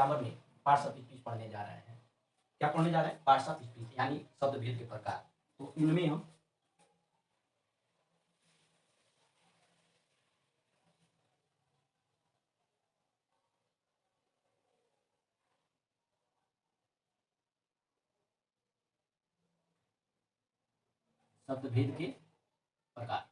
Grammar में parts of speech पढ़ने जा रहे हैं। क्या पढ़ने जा रहे हैं? पार्ट्स ऑफ स्पीच यानी शब्द भेद के प्रकार। तो इनमें हम शब्द भेद के प्रकार।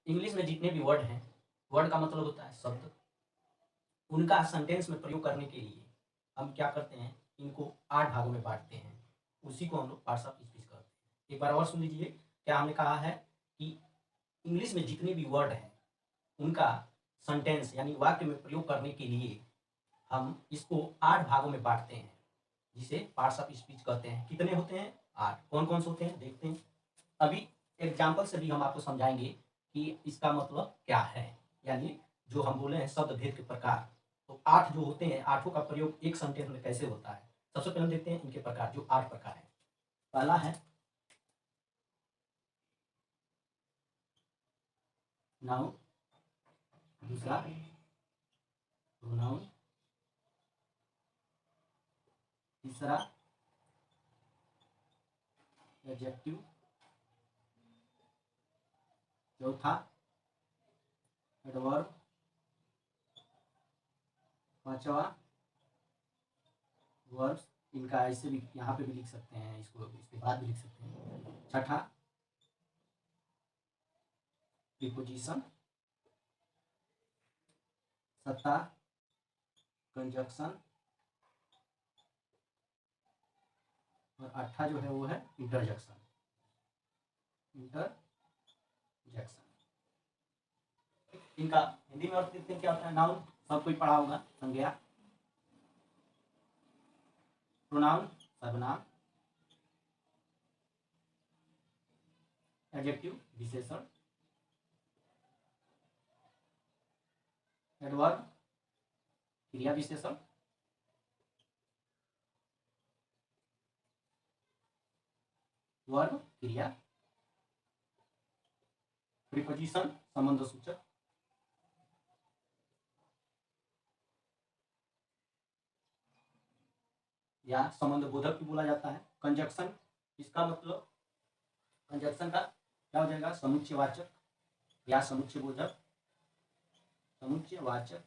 इंग्लिश में जितने भी वर्ड हैं, वर्ड का मतलब होता है शब्द, उनका सेंटेंस में प्रयोग करने के लिए हम क्या करते हैं, इनको 8 भागों में बांटते हैं। उसी को हम लोग पार्ट्स ऑफ स्पीच कहते हैं। एक बार और सुन लीजिए, क्या हमने कहा है कि इंग्लिश में जितने भी वर्ड हैं उनका सेंटेंस यानी वाक्य में प्रयोग करने के लिए हम इसको 8 भागों में बांटते हैं, जिसे पार्ट्स ऑफ स्पीच कहते हैं। कितने होते हैं? 8। कौन कौन से होते हैं देखते हैं। अभी एग्जाम्पल से भी हम आपको समझाएंगे कि इसका मतलब क्या है, यानी जो हम बोले हैं शब्द भेद के प्रकार। तो 8 जो होते हैं, 8 का प्रयोग एक सेंटेंस में कैसे होता है। सबसे पहले देखते हैं इनके प्रकार, जो 8 प्रकार है। पहला है नाउन, दूसरा प्रोनाउन, तीसरा एडजेक्टिव, चौथा एडवर्ब, पांचवा वर्ब्स, इनका ऐसे भी यहाँ पे भी लिख सकते हैं, इसको इसके बाद भी लिख सकते हैं। छठा प्रीपोजिशन, सत्ता कंजक्शन, और आठवां जो है वो है इंटरजेक्शन। इनका हिंदी में अर्थ देखते हैं क्या होता है। नाउन सब कोई पढ़ा होगा, संज्ञा। प्रोनाउन सर्वनाम। एडजेक्टिव विशेषण। एडवर्ब क्रिया विशेषण। वर्ब क्रिया। प्रीपोजिशन संबंध सूचक। या संबंध बोधक भी बोला जाता है। कंजक्शन, इसका मतलब कंजक्शन का क्या हो जाएगा, समुच्चयवाचक या समुच्चयबोधक, समुच्चयवाचक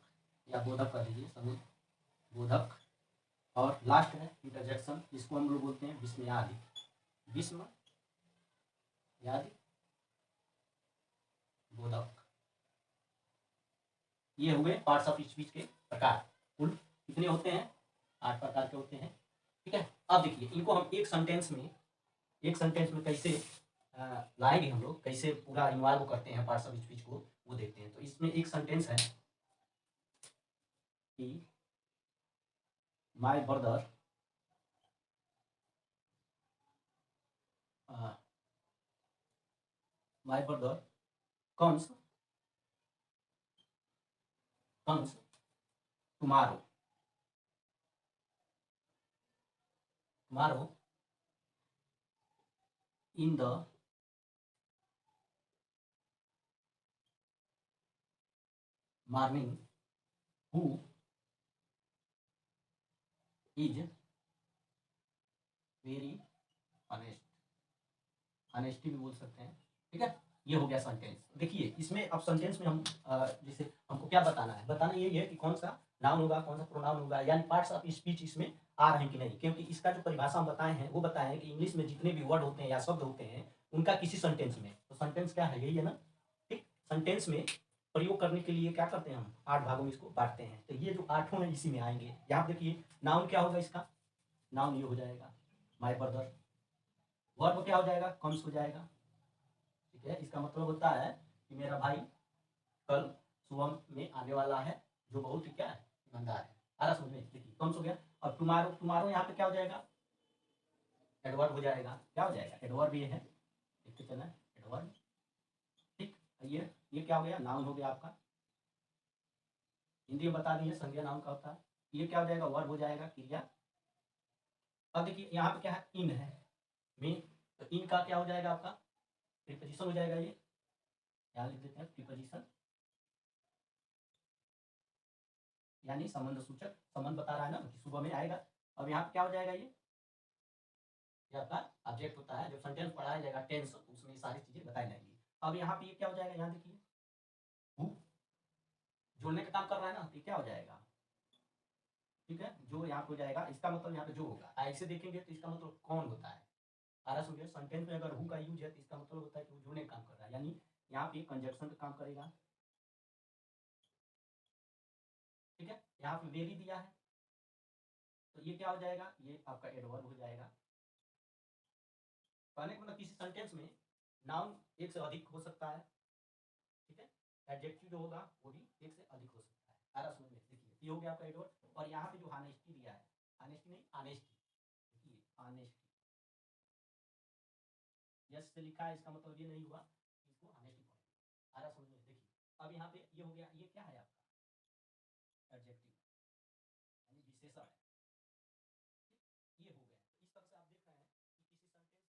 या बोधक कर दीजिए, समुच्चयबोधक। और लास्ट है इंटरजेक्शन, जिसको हम लोग बोलते हैं विस्मयादि, विस्मयादि बोधक। ये हुए पार्ट्स ऑफ स्पीच के प्रकार। कुल कितने होते हैं? 8 प्रकार के होते हैं। ठीक है, अब देखिए इनको हम एक सेंटेंस में कैसे लाएंगे, हम लोग कैसे पूरा इन्वॉल्व करते हैं पार्ट्स ऑफ स्पीच को, वो देखते हैं। तो इसमें एक सेंटेंस है कि my brother comes tomorrow in the morning, who is very honest, honesty भी बोल सकते हैं। ठीक है, ये हो गया सेंटेंस। देखिए इसमें अब सेंटेंस में हम जैसे हमको क्या बताना है, बताना ये है कि कौन सा नाउन होगा, कौन सा प्रोनाउन होगा, यानी पार्ट्स ऑफ स्पीच इसमें आ रहे हैं कि नहीं। क्योंकि इसका जो परिभाषा हम बताए हैं वो बताए हैं कि इंग्लिश में जितने भी वर्ड होते हैं या शब्द होते हैं उनका किसी सेंटेंस में, तो सेंटेंस क्या है, यही है ना। ठीक, सेंटेंस में प्रयोग करने के लिए क्या करते हैं, हम 8 भागों में इसको बांटते हैं। तो ये जो 8 हैं इसी में आएंगे। यहाँ देखिए नाउन क्या होगा, इसका नाउन ये हो जाएगा माय ब्रदर। वर्ब क्या हो जाएगा, कम्स हो जाएगा। ठीक है, इसका मतलब होता है कि मेरा भाई कल सुबह में आने वाला है, जो बहुत ही क्या है, ईमानदार है। आ रहा समझ में? देखिए कम्स हो गया। और टुमारो यहाँ पे क्या हो जाएगा, एडवर्ब हो जाएगा। क्या हो जाएगा, एडवर्ब ये है, देखते चलना एडवर्ब। ठीक, ये क्या हो गया, नाउन हो गया आपका। हिंदी में बता दिए संज्ञा नाउन का होता है। ये क्या हो जाएगा, वर्ब हो जाएगा, क्रिया। अब देखिए यहाँ पे क्या है, इन है, में, तो इन का क्या हो जाएगा आपका प्रीपोजिशन हो जाएगा ये, यहाँ लिख देते हैं प्रीपोजिशन, यानी संबंध सूचक, संबंध बता रहा है ना कि सुबह में आएगा। अब यहाँ पे क्या हो जाएगा, ये आपका ऑब्जेक्ट होता है। जब सेंटेंस पढ़ाया जाएगा टेंस, तो उसमें सारी चीजें बताई जाएंगी। अब यहाँ पे ये क्या हो जाएगा, यहाँ देखिए हु जोड़ने का काम कर रहा है ना, तो क्या हो जाएगा, ठीक है, जो यहाँ पे हो जाएगा, इसका मतलब यहाँ पे जो होगा। ऐसे देखेंगे तो इसका मतलब कौन होता है, आरा समझे। सेंटेंस में अगर हु का यूज है तो इसका मतलब होता है कि वो जोड़ने का काम कर रहा है, यानी यहाँ पे कंजक्शन का काम करेगा, ठीक है। यहाँ पे वेरी दिया है, तो ये क्या हो जाएगा, ये आपका एडवर्ब हो जाएगा। कहने का मतलब किसी सेंटेंस में नाउन एक से अधिक हो सकता है, ठीक है। एडजेक्टिव जो होगा वो भी एक से अधिक हो सकता है। आरा समझ में, देखिए ये हो गया आपका एडवर्ब। और यहाँ पे जो हानेस्टी दिया है, हानेस्टी नहीं ऑनेस्टी, देखिए ऑनेस्टी, यस से लिखा है, इसका मतलब ये नहीं हुआ इसको ऑनेस्टी पढ़ेंगे। आरा समझ में, देखिए अब यहाँ पे ये हो गया, ये क्या है आपका एडजेक्टिव, यानी विशेषण है, ये हो गया। तो इस तरह से आप देख रहे हैं कि किसी सेंटेंस,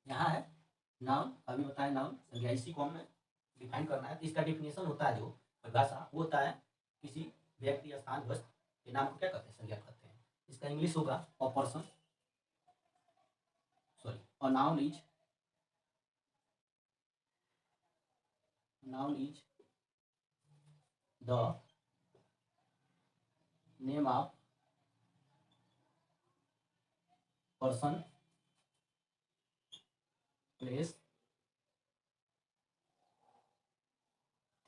यहाँ है नाउन, अभी बताया नाउन संज्ञा, इसी को हमें डिफाइन करना है। तो इसका डेफिनेशन होता है, जो परिभाषा वो होता है किसी व्यक्ति, स्थान, वस्तु के नाम को क्या कहते हैं, संज्ञा कहते हैं। इसका इंग्लिश होगा a person, sorry, a noun is, noun is the name of person, place,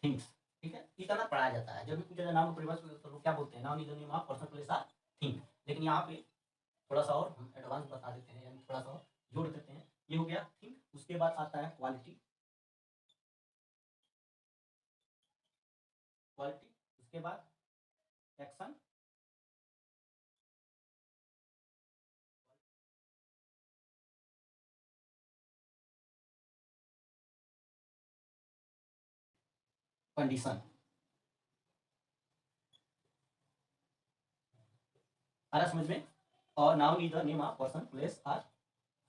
things, ठीक है। इतना पढ़ाया जाता है। जब भी पूछा जाए नाम को परिभाषा तो लोग क्या बोलते हैं, noun is the name of person, place और थिंग। लेकिन यहाँ पे थोड़ा सा और हम एडवांस बता देते हैं, यानी थोड़ा सा और जोड़ देते हैं। ये हो गया थिंग, उसके बाद आता है क्वालिटी, क्वालिटी, उसके बाद एक्शन, कंडीशन। आ रहा समझ में। और noun is the name of person, place और,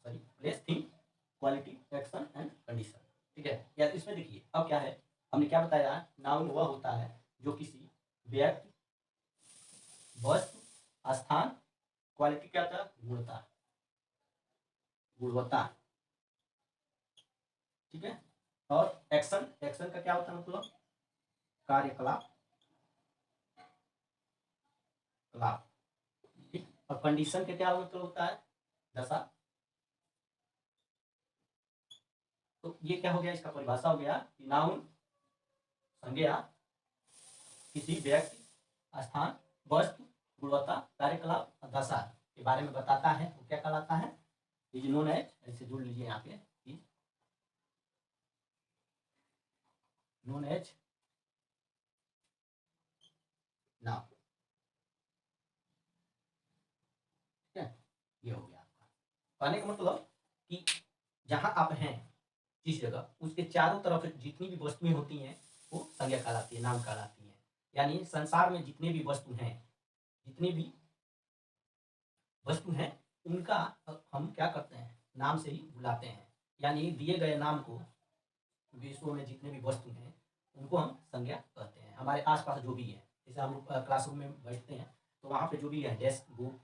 sorry, place, thing, quality, action and condition, ठीक है। या इसमें देखिए अब क्या है, हमने क्या बताया, नाउन वह होता है जो किसी व्यक्ति, वस्तु, स्थान, क्वालिटी क्या था, गुणता, गुणवत्ता, ठीक है। और एक्शन, एक्शन का क्या होता है, मतलब कार्यकलाप, कलाप, ठीक। और कंडीशन का क्या मतलब होता है, दशा। तो ये क्या हो गया, इसका परिभाषा हो गया कि नाउन संज्ञा किसी व्यक्ति, स्थान, वस्तु, गुणवत्ता, कार्यकलाप और दशा के बारे में बताता है, वो क्या कहलाता है, इज नोन एज, ऐसे जोड़ लीजिए यहाँ पे, नोन एज नाउन, ठीक है। ये हो गया आपका कहने का मतलब कि जहां आप हैं जिस जगह, उसके चारों तरफ जितनी भी वस्तुएं होती हैं वो संज्ञा कहलाती है, नाम कहलाती है। यानी संसार में जितने भी वस्तु हैं, जितने भी वस्तु हैं, उनका हम क्या करते हैं, नाम से ही बुलाते हैं। यानी दिए गए नाम को, विश्व में जितने भी वस्तु हैं उनको हम संज्ञा कहते हैं। हमारे आसपास जो भी है, जैसे हम लोग क्लासरूम में बैठते हैं तो वहाँ पे जो भी है, डेस्क, बुक,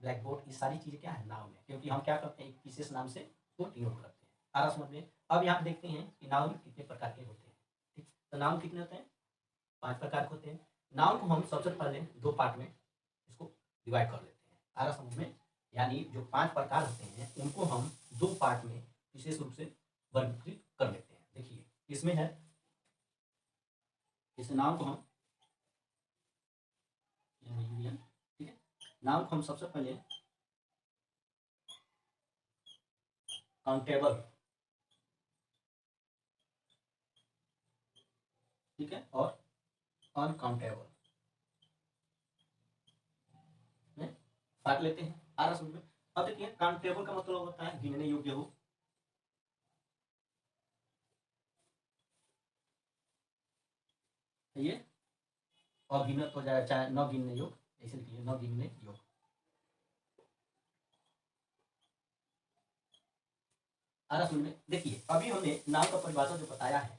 ब्लैक बोर्ड, ये सारी चीज़ें क्या है, नाउन है, क्योंकि हम क्या करते हैं, एक विशेष नाम से उसको डिनोट करते हैं। आरा समझ में। अब यहाँ पे देखते हैं कि नाउन कितने प्रकार के होते हैं, ठीक। तो नाउन कितने होते हैं, 5 प्रकार के होते हैं। नाउन को हम सबसे पहले 2 पार्ट में इसको डिवाइड कर लेते हैं, आरा समझ में। यानी जो 5 प्रकार होते हैं उनको हम 2 पार्ट में विशेष रूप से वर्गीकृत कर लेते हैं। इसमें है, इस नाम को हम, ठीक है, नाम को हम सबसे पहले काउंटेबल, ठीक है, और अनकाउंटेबल में बांट लेते हैं। आ रहा समझ में? अब देखिए काउंटेबल का मतलब होता है गिनने योग्य हो, ये अगिनत हो जाएगा, चाहे न गिनने योग्य, ऐसे लिखिए न गिनने योग्य। आ रहा समझ में? देखिए अभी हमने नाम का परिभाषा जो बताया है,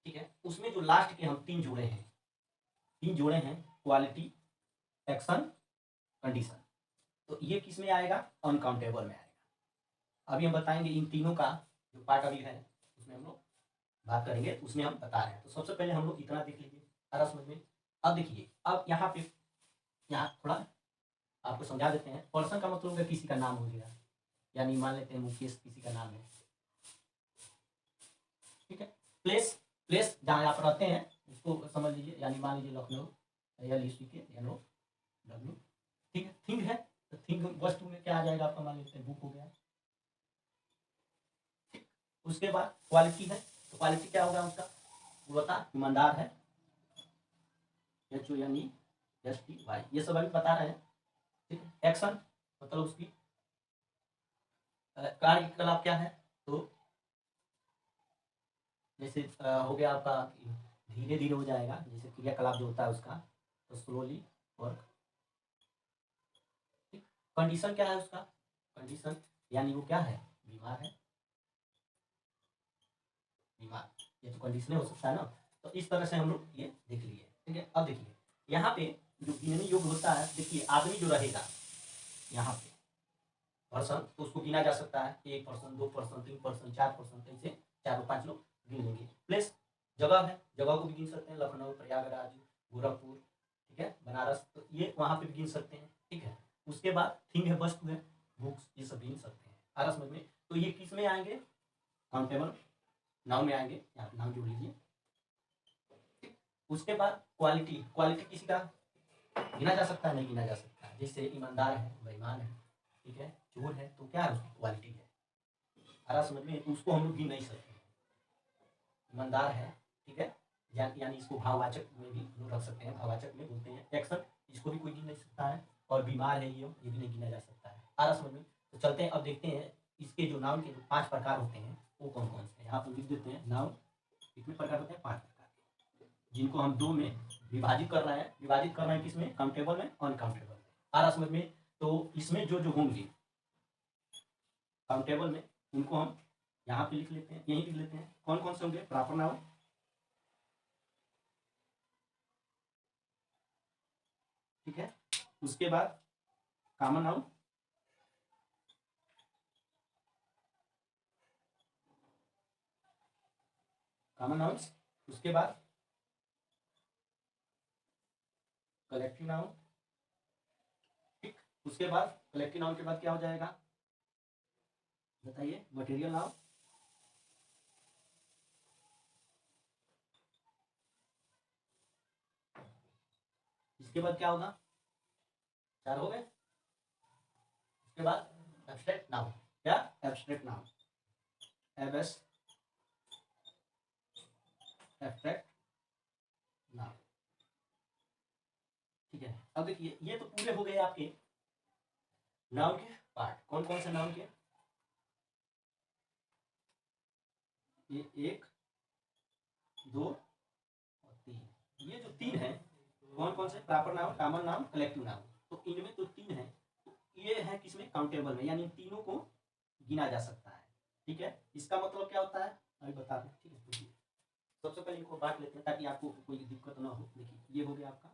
ठीक है, उसमें जो लास्ट के हम तीन जोड़े हैं, क्वालिटी, एक्शन, कंडीशन, तो ये किस में आएगा? अनकाउंटेबल में आएगा। अभी हम बताएंगे इन तीनों का जो पार्ट अभी है उसमें हम लोग बात करेंगे, उसमें हम बता रहे हैं। तो सबसे पहले हम लोग इतना देख लीजिए, सारा समझ में। अब देखिए, अब यहाँ पे थोड़ा आपको समझा देते हैं। पर्सन का मतलब है किसी का नाम हो गया, यानी मान लेते हैं मुकेश किसी का नाम है, ठीक है। प्लेस, जहाँ आप रहते हैं उसको समझ लीजिए, यानी मान लीजिए लखनऊ, LUCKNOW, ठीक है। थिंग है तो थिंग वस्तु में क्या आ जाएगा आपका? मान लेते हैं बुक हो गया। उसके बाद क्वालिटी है, तो क्वालिटी क्या होगा उसका? गुणवत्ता, ईमानदार है, HONESTY, ये सब अभी बता रहे हैं, ठीक है। एक्शन मतलब उसकी कार्यकलाप क्या है, तो जैसे हो गया आपका धीरे धीरे हो जाएगा, जैसे क्रियाकलाप जो होता है उसका, तो स्लोली वर्क। कंडीशन क्या है उसका? कंडीशन यानी वो क्या है? बीमार है, ये तो कंडीशन हो सकता है ना। तो इस तरह से हम लोग ये देख लिए, ठीक है। अब देखिए यहाँ पे जो गिनने योग्य होता है, देखिए आदमी जो रहेगा यहाँ पे पर्सन, तो उसको गिना जा सकता है 1%, 2%, 3%, 4%, ऐसे 4-5 लोग गिन लेंगे। प्लेस जगह है, जगह को भी गिन सकते हैं, लखनऊ, प्रयागराज, गोरखपुर, ठीक है, बनारस, तो ये वहाँ पे भी गिन सकते हैं, ठीक है। उसके बाद थिंग है, वस्तु है, बुक्स, ये सब गिन सकते हैं। आ रहा समझ में? तो ये किस में आएंगे? काउंटेबल नाउन में आएंगे, यहाँ पे नाम जोड़ लीजिए। उसके बाद क्वालिटी किसी का गिना जा सकता है? नहीं गिना जा सकता है। जैसे ईमानदार है, बेईमान है, ठीक है, चोर है, तो क्या है उसकी क्वालिटी है। आ समझ में? उसको हम लोग गिन नहीं सकते। ईमानदार है, ठीक है, यानी इसको भाववाचक में भी लोग रख सकते हैं, भाववाचक में बोलते हैं। एक्शन, इसको भी कोई गिन नहीं सकता है। और बीमार है ये भी नहीं गिना जा सकता है। आ रहा समझ में? तो चलते हैं, अब देखते हैं इसके जो नाउन के जो 5 प्रकार होते हैं वो कौन कौन से हैं। यहाँ पर लिख देते हैं नाउन कितने प्रकार होते हैं? 5 प्रकार के, जिनको हम दो में विभाजित कर रहे हैं किसमें? काउंटेबल में, अनकाउंटेबल में। आ रहा समझ में? तो इसमें जो जो होंगे काउंटेबल में, उनको हम यहाँ पे लिख लेते हैं, यहीं लिख लेते हैं। कौन कौन से होंगे? प्रॉपर नाउन, ठीक है। उसके बाद कॉमन नाउन, कॉमन नाउन्स। उसके बाद कलेक्टिव नाउन, ठीक। उसके बाद कलेक्टिव नाउन के बाद क्या हो जाएगा बताइए? मटेरियल नाउन, इसके बाद क्या होगा? 4 हो गए। उसके बाद एब्स्ट्रैक्ट नाउन, क्या? एब्स्ट्रैक्ट नाउन, एबस एब्स्ट्रैक्ट नाउन, ठीक है। अब देखिए ये तो पूरे हो गए आपके नाउन के पार्ट। कौन कौन से नाउन के? ये 1, 2 और 3, ये जो 3 है कौन कौन से? Proper noun, common noun, collective noun. तो इनमें तो 3 है, तो ये है किसमें? काउंटेबल में, यानी तीनों को गिना जा सकता है, ठीक है। इसका मतलब क्या होता है अभी बता दें, ठीक है। देखिए सबसे पहले इनको बांट लेते हैं ताकि आपको कोई दिक्कत ना हो। देखिए ये हो गया आपका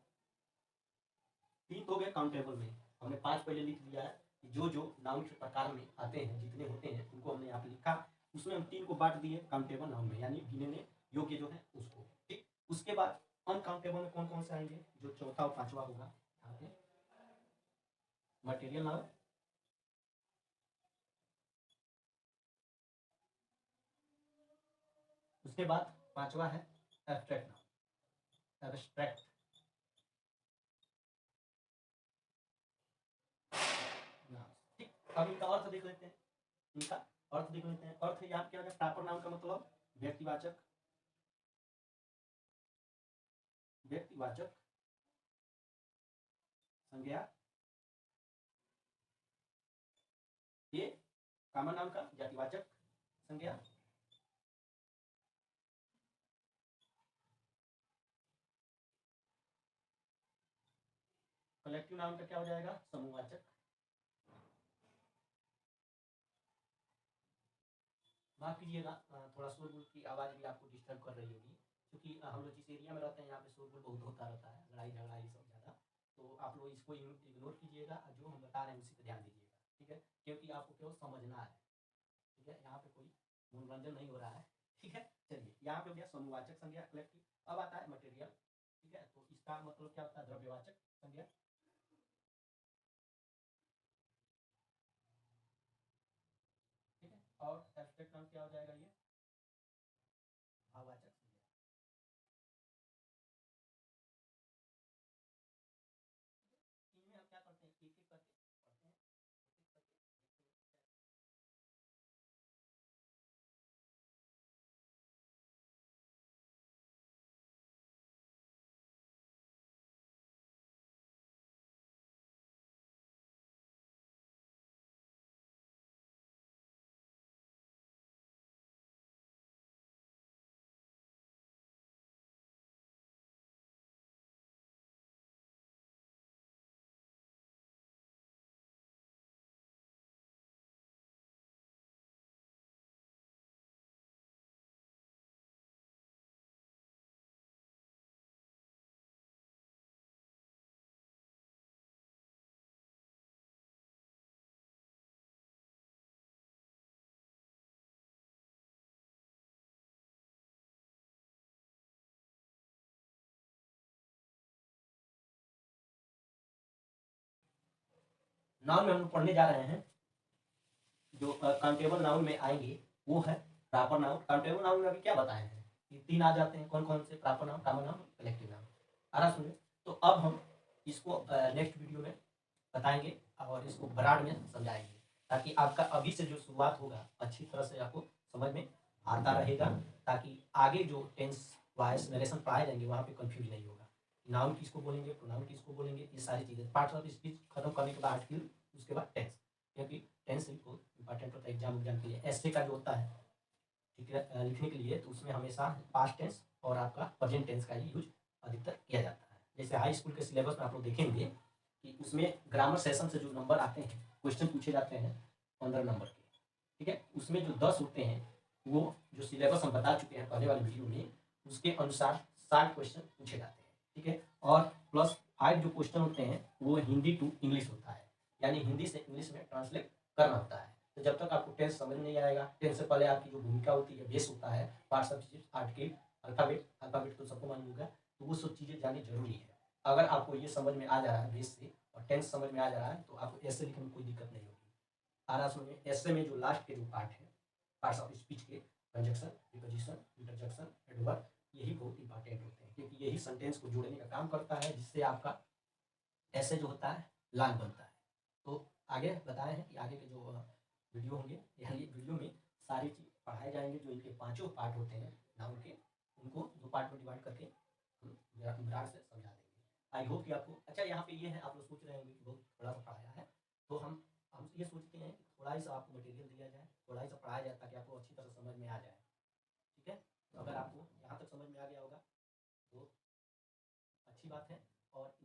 3 हो गया काउंटेबल में, हमने 5 पहले लिख दिया है। जो जो नाउन के प्रकार में आते हैं, जितने होते हैं उनको हमने यहाँ पे लिखा। उसमें हम 3 को बांट दिए काउंटेबल नाउन में, यानी गिनने योग्य जो है उसको, ठीक। उसके बाद अनकाउंटेबल में कौन कौन से आएंगे? जो चौथा और पांचवा होगा यहाँ पे, मटेरियल नाउन, उसके बाद पांचवा है एब्स्ट्रैक्ट नाउन। एब्स्ट्रैक्ट नाउन, ठीक। अब इनका अर्थ देख लेते हैं। इनका अर्थ देख लेते हैं। अर्थ यहाँ क्या हो गया, प्रॉपर नाउन का मतलब व्यक्तिवाचक, व्यक्तिवाचक संज्ञा, ये कॉमन नाउन का जातिवाचक संज्ञा, कलेक्टिव नाउन का क्या हो जाएगा, समूहवाचक। माफ कीजिएगा, थोड़ा शोरगुल की आवाज़ भी आपको डिस्टर्ब कर रही होगी, क्योंकि हम लोग जिस एरिया में रहते हैं यहाँ पे शोरगुल बहुत होता रहता है, लड़ाई झगड़ा ये सब ज़्यादा। तो आप लोग इसको इग्नोर कीजिएगा, जो हम बता रहे हैं उसी पर ध्यान दीजिएगा, ठीक है, क्योंकि आपको केवल समझना है, ठीक है, यहाँ पे कोई मनोरंजन नहीं हो रहा है, ठीक है। चलिए, यहाँ पे हो गया समूहवाचक संज्ञा कलेक्टिव। अब आता है मटेरियल, ठीक है, तो इसका मतलब क्या होता है, द्रव्यवाचक संज्ञा, ठीक है। और एब्स्ट्रैक्ट नाउन क्या हो जाएगा, ये भाववाचक संज्ञा। इनमें हम क्या करते हैं, एक एक करके पढ़ते हैं, एक एक करके देखते हैं। नाउन में हम लोग पढ़ने जा रहे हैं, जो काउंटेबल नाउन में आएंगे वो है प्रॉपर नाउन। काउंटेबल नाउन में अभी क्या बताए हैं, ये तीन आ जाते हैं, कौन कौन से, proper noun, common noun, collective noun. आ रहा सुनिए। तो अब हम इसको नेक्स्ट वीडियो में बताएंगे और इसको ब्रॉड में समझाएंगे, ताकि आपका अभी से जो शुरुआत होगा अच्छी तरह से आपको समझ में आता रहेगा, ताकि आगे जो टेंस वाइज नरेशन पढ़ाए जाएंगे वहाँ पे कंफ्यूज नहीं होगा। नाउन किसको बोलेंगे, प्रोनाउन किसको बोलेंगे, ये सारी चीज़ें पार्ट्स ऑफ स्पीच खत्म करने के बाद फिर उसके बाद टेंस, क्योंकि टेंस बहुत इंपॉर्टेंट होता है एग्जाम के लिए। ऐसे का जो होता है, ठीक है, लिखने के लिए, तो उसमें हमेशा पास्ट टेंस और आपका प्रेजेंट टेंस का ही यूज अधिकतर किया जाता है। जैसे हाई स्कूल के सिलेबस में आप लोग देखेंगे कि उसमें ग्रामर सेशन से जो नंबर आते हैं, क्वेश्चन पूछे जाते हैं 15 नंबर के, ठीक है, उसमें जो 10 होते हैं वो जो सिलेबस हम बता चुके हैं पहले वाले वीडियो में, उसके अनुसार 60 क्वेश्चन पूछे जाते हैं, ठीक है। और प्लस 5 जो क्वेश्चन होते हैं वो हिंदी टू इंग्लिश होता है, यानी हिंदी से इंग्लिश में ट्रांसलेट करना होता है। तो जब तक आपको टेंस समझ नहीं आएगा, टेंस से पहले आपकी जो भूमिका होती है, बेस होता है, parts of speech, article, alphabet, alphabet तो सबको मालूम होगा, तो वो सब चीज़ें जाननी जरूरी है। अगर आपको ये समझ में आ जा रहा है बेस से और टेंस समझ में आ जा रहा है, तो आपको ऐसे लिखने में कोई दिक्कत नहीं होगी। आराम में ऐसे में जो लास्ट के जो पार्ट है, पार्ट्स ऑफ स्पीच के, कंजक्शन, प्रीपोजिशन, इंटरजेक्शन, एडवर्ब, यही बहुत इंपॉर्टेंट होते हैं, क्योंकि यही सेंटेंस को जोड़ने का काम करता है, जिससे आपका ऐसे जो होता है लाल बनता है। तो आगे बताए हैं कि आगे के जो वीडियो होंगे, यानी वीडियो में सारी चीज़ पढ़ाए जाएंगे, जो इनके पांचों पार्ट होते हैं नाउन के, उनको 2 पार्ट में डिवाइड करके हम विराट से समझा देंगे। आई होप कि आपको अच्छा, यहाँ पे ये है, आप लोग सोच रहे होंगे कि बहुत थोड़ा सा पढ़ाया है, तो हम ये सोचते हैं कि थोड़ा ही सा आपको मटेरियल दिया जाए, थोड़ा ही सा पढ़ाया जाए, ताकि आपको अच्छी तरह समझ में आ जाए, ठीक है। तो अगर आपको यहाँ तक समझ में आ गया होगा तो अच्छी बात है, और